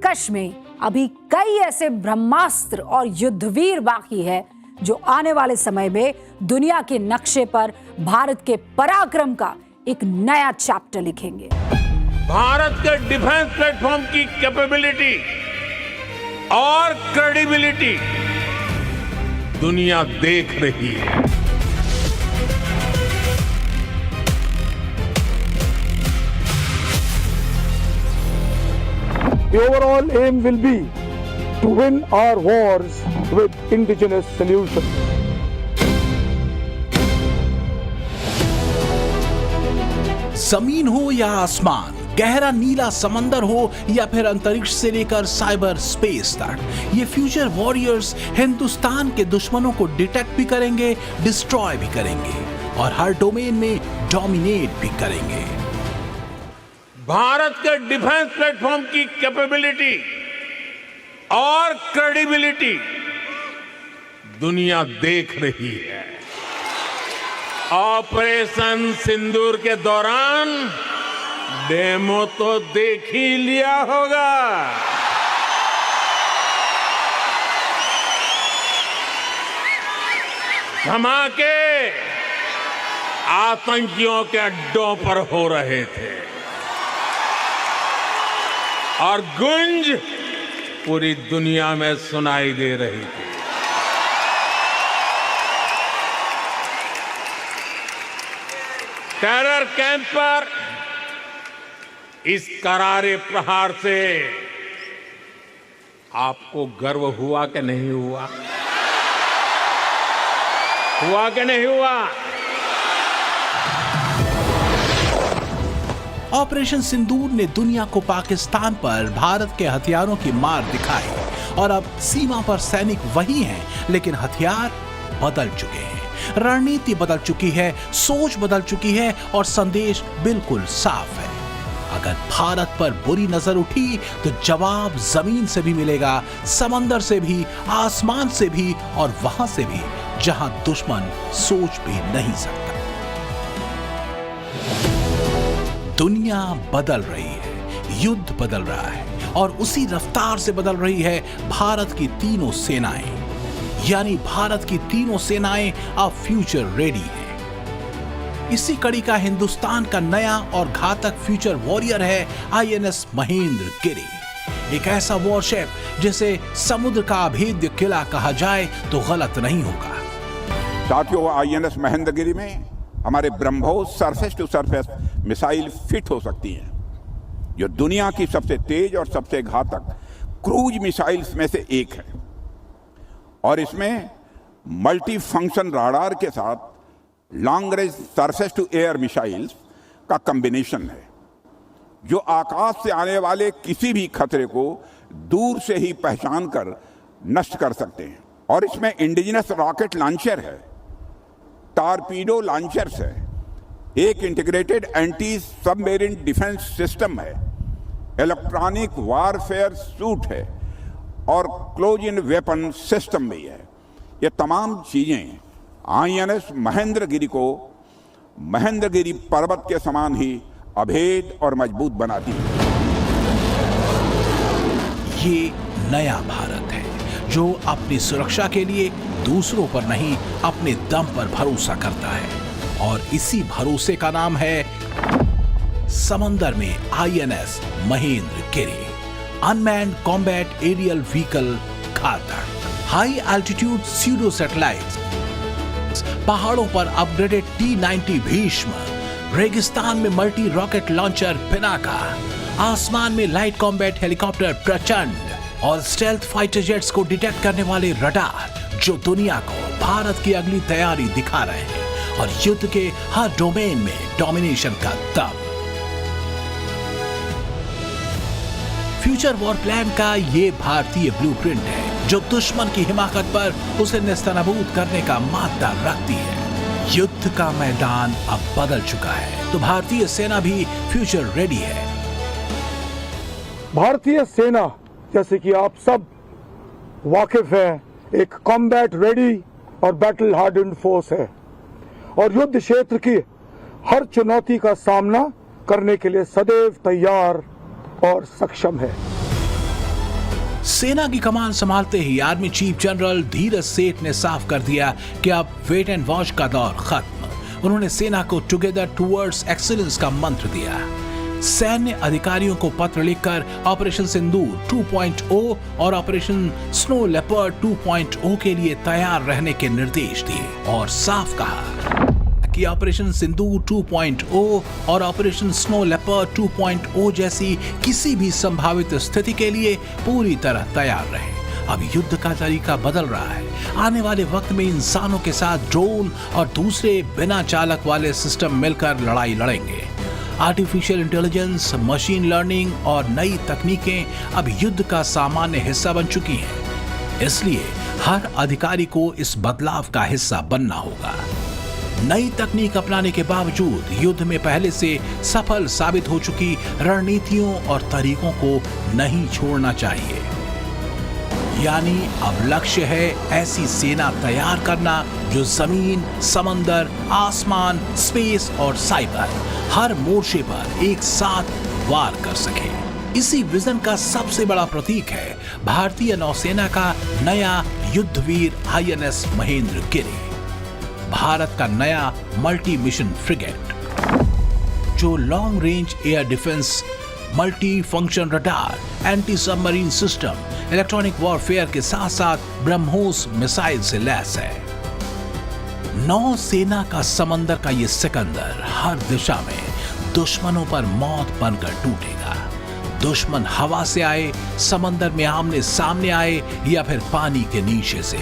कश में अभी कई ऐसे ब्रह्मास्त्र और युद्धवीर बाकी है जो आने वाले समय में दुनिया के नक्शे पर भारत के पराक्रम का एक नया चैप्टर लिखेंगे। भारत के डिफेंस प्लेटफॉर्म की कैपेबिलिटी और क्रेडिबिलिटी दुनिया देख रही है। The overall aim will be to win our wars with indigenous solutions. जमीन हो या आसमान, गहरा नीला समंदर हो या फिर अंतरिक्ष से लेकर साइबर स्पेस तक, ये फ्यूचर वॉरियर्स हिंदुस्तान के दुश्मनों को डिटेक्ट भी करेंगे, डिस्ट्रॉय भी करेंगे और हर डोमेन में डोमिनेट भी करेंगे। भारत के डिफेंस प्लेटफॉर्म की कैपेबिलिटी और क्रेडिबिलिटी दुनिया देख रही है। ऑपरेशन सिंदूर के दौरान डेमो तो देख ही लिया होगा। धमाके आतंकियों के अड्डों पर हो रहे थे और गूंज पूरी दुनिया में सुनाई दे रही थी। टेरर कैंप पर इस करारे प्रहार से आपको गर्व हुआ कि नहीं हुआ? हुआ कि नहीं हुआ? ऑपरेशन सिंदूर ने दुनिया को पाकिस्तान पर भारत के हथियारों की मार दिखाई और अब सीमा पर सैनिक वही हैं, लेकिन हथियार बदल चुके हैं, रणनीति बदल चुकी है, सोच बदल चुकी है और संदेश बिल्कुल साफ है। अगर भारत पर बुरी नजर उठी तो जवाब जमीन से भी मिलेगा, समंदर से भी, आसमान से भी और वहां से भी जहां दुश्मन सोच भी नहीं सकता। दुनिया बदल रही है, युद्ध बदल रहा है और उसी रफ्तार से बदल रही है भारत की तीनों सेनाएं। यानी भारत की तीनों सेनाएं अब फ्यूचर रेडी हैं। इसी कड़ी का हिंदुस्तान का नया और घातक फ्यूचर वॉरियर है आईएनएस महेंद्र गिरी। एक ऐसा वॉरशिप जिसे समुद्र का अभेद्य किला कहा जाए तो गलत नहीं होगा। साथियों, आईएनएस महेंद्र गिरी में हमारे BrahMos surface to surface missile fit हो सकती हैं, जो दुनिया की सबसे तेज और सबसे घातक क्रूज मिसाइल्स में से एक है और इसमें मल्टी फंक्शन राडार के साथ long range surface to air missiles का कॉम्बिनेशन है, जो आकाश से आने वाले किसी भी खतरे को दूर से ही पहचान कर नष्ट कर सकते हैं। और इसमें इंडिजिनस रॉकेट लॉन्चर है, टारपीडो लॉन्चर्स है, एक integrated anti submarine defence system है, इलेक्ट्रॉनिक वारफेयर सूट है और क्लोज इन वेपन सिस्टम भी है। ये तमाम चीजें आईएनएस महेंद्र गिरी को महेंद्र गिरी पर्वत के समान ही अभेद और मजबूत बनाती है। ये नया भारत है जो अपनी सुरक्षा के लिए दूसरों पर नहीं, अपने दम पर भरोसा करता है और इसी भरोसे का नाम है समंदर में आईएनएस महेंद्र गिरी। अनमैन्ड कॉम्बैट एरियल व्हीकल घातक, हाई एल्टीट्यूड स्यूडो सैटेलाइट, पहाड़ों पर अपग्रेडेड T-90 भीष्म, रेगिस्तान में मल्टी रॉकेट लॉन्चर पिनाका, आसमान में लाइट कॉम्बैट हेलीकॉप्टर प्रचंड और स्टेल्थ फाइटर जेट्स को डिटेक्ट करने वाले रडार जो दुनिया को भारत की अगली तैयारी दिखा रहे हैं और युद्ध के हर डोमेन में डोमिनेशन का दम। फ्यूचर वॉर प्लान का ये भारतीय ब्लूप्रिंट है जो दुश्मन की हिमाकत पर उसे नेस्तनाबूद करने का मादा रखती है। युद्ध का मैदान अब बदल चुका है तो भारतीय सेना भी फ्यूचर रेडी है। भारतीय सेना, जैसे कि आप सब वाकिफ हैं, एक कॉम्बैट रेडी और बैटल हार्डन्ड फोर्स है और युद्ध क्षेत्र की हर चुनौती का सामना करने के लिए सदैव तैयार और सक्षम है। सेना की कमान संभालते ही आर्मी चीफ जनरल धीरज सेठ ने साफ कर दिया कि अब वेट एंड वॉच का दौर खत्म। उन्होंने सेना को टुगेदर टुवर्ड्स एक्सीलेंस का मंत्र दिया। सैन्य अधिकारियों को पत्र लिखकर ऑपरेशन सिंदूर 2.0 और ऑपरेशन स्नो लेपर्ड 2.0 के लिए तैयार रहने के निर्देश दिए और साफ कहा कि ऑपरेशन सिंदूर 2.0 और ऑपरेशन स्नो लेपर्ड 2.0 जैसी किसी भी संभावित स्थिति के लिए पूरी तरह तैयार रहे। अब युद्ध का तरीका बदल रहा है। आने वाले वक्त में इंसानों के साथ ड्रोन और दूसरे बिना चालक वाले सिस्टम मिलकर लड़ाई लड़ेंगे। आर्टिफिशियल इंटेलिजेंस, मशीन लर्निंग और नई तकनीकें अब युद्ध का सामान्य हिस्सा बन चुकी हैं। इसलिए हर अधिकारी को इस बदलाव का हिस्सा बनना होगा। नई तकनीक अपनाने के बावजूद युद्ध में पहले से सफल साबित हो चुकी रणनीतियों और तरीकों को नहीं छोड़ना चाहिए। यानी अब लक्ष्य है ऐसी सेना तैयार करना जो जमीन, समंदर, आसमान, स्पेस और साइबर हर मोर्चे पर एक साथ वार कर सके। इसी विजन का सबसे बड़ा प्रतीक है भारतीय नौसेना का नया युद्धवीर INS महेंद्रगिरी, भारत का नया मल्टी मिशन फ्रिगेट, जो long range air defence, multi function radar, anti submarine system, electronic warfare के साथ साथ ब्रह्मोस मिसाइल से लैस है। नौसेना का समंदर का ये सिकंदर हर दिशा में दुश्मनों पर मौत बनकर टूटेगा। दुश्मन हवा से आए, समंदर में आमने सामने आए या फिर पानी के नीचे से,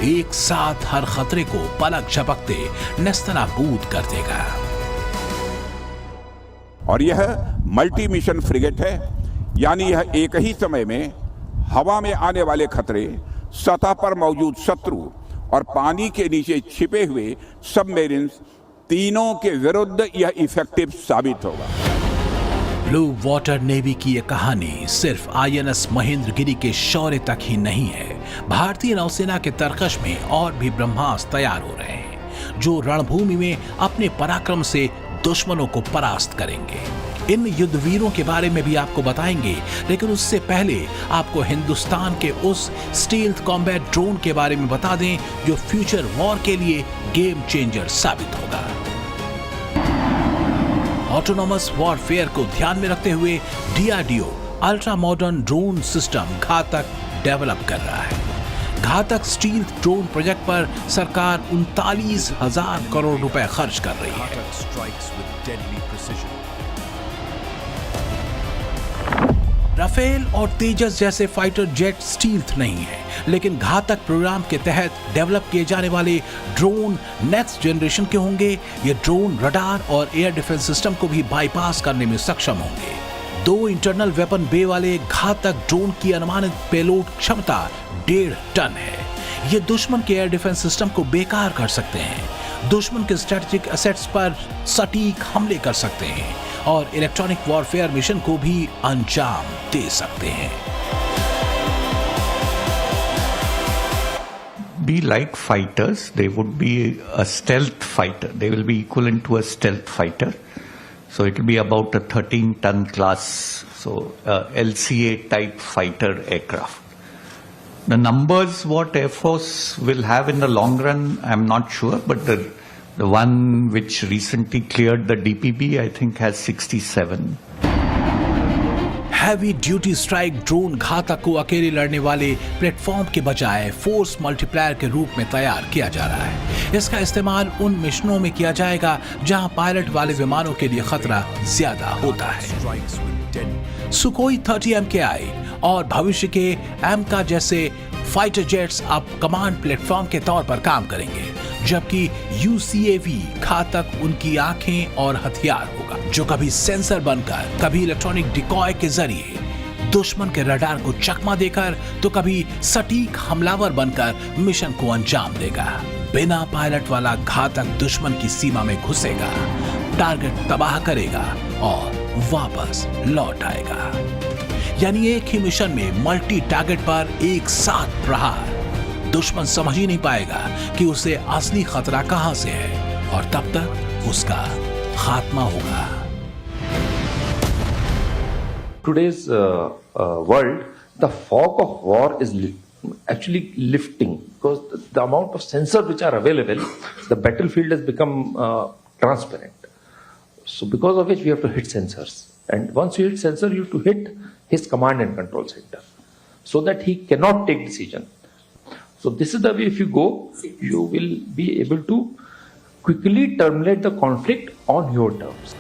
एक साथ हर खतरे को पलक झपकते नेस्तनाबूद कर देगा। और यह मल्टी मिशन फ्रिगेट है, यानी यह एक ही समय में हवा में आने वाले खतरे, सतह पर मौजूद शत्रु और पानी के नीचे छिपे हुए सबमरीन्स तीनों के विरुद्ध यह इफेक्टिव साबित होगा। ब्लू वाटर नेवी की यह कहानी सिर्फ INS महेंद्रगिरी के शौर्य तक ही नहीं है। भारतीय नौसेना के तरकश में और भी ब्रह्मास्त्र तैयार हो रहे हैं जो रणभूमि में अपने पराक्रम से दुश्मनों को परास्त करेंगे। इन युद्धवीरों के बारे में भी आपको बताएंगे, लेकिन उससे पहले आपको हिंदुस्तान के उस स्टील्थ कॉम्बैट ड्रोन के बारे में बता दें जो फ्यूचर वॉर के लिए गेम चेंजर साबित होगा। ऑटोनोमस वॉरफेयर को ध्यान में रखते हुए DRDO ultra modern drone system घातक डेवलप कर रहा है। घातक स्टील्थ ड्रोन प्रोजेक्ट पर सरकार 39,000 करोड़ रुपए खर्च कर रही है। राफेल और तेजस जैसे फाइटर जेट स्टील्थ नहीं है, लेकिन घातक प्रोग्राम के तहत डेवलप किए जाने वाले ड्रोन नेक्स्ट जनरेशन के होंगे। ये ड्रोन रडार और एयर डिफेंस सिस्टम को भी बाईपास करने में सक्षम होंगे। 2 इंटरनल वेपन बे वाले घातक ड्रोन की अनुमानित पेलोड क्षमता 1.5 टन है। ये दुश्मन के एयर डिफेंस सिस्टम को बेकार कर सकते हैं, दुश्मन के स्ट्रेटेजिक एसेट्स पर सटीक हमले कर सकते हैं और इलेक्ट्रॉनिक वॉरफेयर मिशन को भी अंजाम दे सकते हैं। Be like fighters, they would be a stealth fighter. They will be equivalent to a stealth fighter. So it will be about a 13-ton class, so LCA type fighter aircraft. The numbers what Air Force will have in the long run, I'm not sure, but the one which recently cleared the DPB, I think has 67. Heavy duty strike drone घातक को अकेले लड़ने वाले platform के बजाय force multiplier के रूप में तैयार किया जा रहा है। इसका इस्तेमाल उन मिशनों में किया जाएगा जहां पायलट वाले विमानों के लिए खतरा ज्यादा होता है। सुकोई 30 MKI और भविष्य के एमका जैसे फाइटर जेट्स अब कमांड प्लेटफॉर्म के तौर पर काम करेंगे, जबकि UCAV घातक उनकी आंखें और हथियार होगा, जो कभी सेंसर बनकर, कभी इलेक्ट्रॉनिक डिकॉय के जरिए दुश्मन के रडार को चकमा देकर, तो कभी सटीक हमलावर बनकर मिशन को अंजाम देगा। बिना पायलट वाला घातक दुश्मन की सीमा में घुसेगा, टारगेट तबाह करेगा और वापस लौट आएगा। यानी एक ही मिशन में मल्टी टारगेट पर एक साथ प्रहार। दुश्मन समझ ही नहीं पाएगा कि उसे असली खतरा कहां से है और तब तक उसका खात्मा होगा। Today's world, The fog of war is actually lifting because the amount of sensors which are available, the battlefield has become transparent. So because of which we have to hit sensors. And once you hit sensor, you have to hit his command and control center so that he cannot take decision. So this is the way if you go, you will be able to quickly terminate the conflict on your terms.